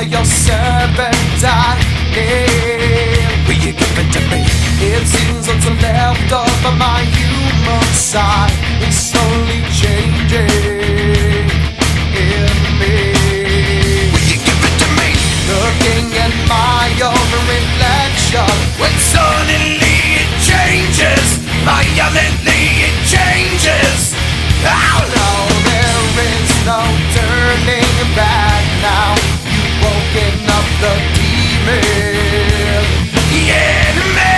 your serpentine name. Will you give it to me? It seems what's left of my human side is slowly changing in me. Will you give it to me? Looking at my own reflection, when suddenly it changes, violently it changes. Oh no, there is no turning back now. You've woken up the demon, the enemy.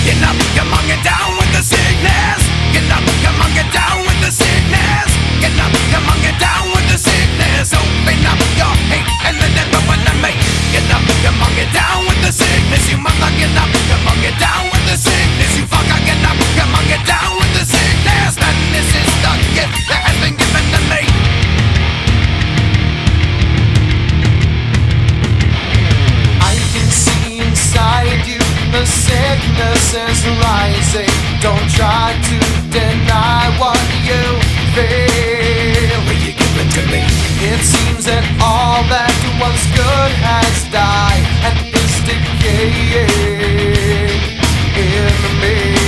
Get up, come on, get down with the sickness. Get up, come on, get down with the sickness. Get up, come on, get down with the sickness. Open up your hate and let it open to me. Get up, come on, get down with the sickness. You mother, get up, come on, get down with the sickness. You fucker, get up, come on, get down with the sickness. And this is the gift that has been given to me. I can see inside you, the sickness is rising. Don't try to deny what you feel. Will you give it to me? It seems that all that was good has died and is decaying in me.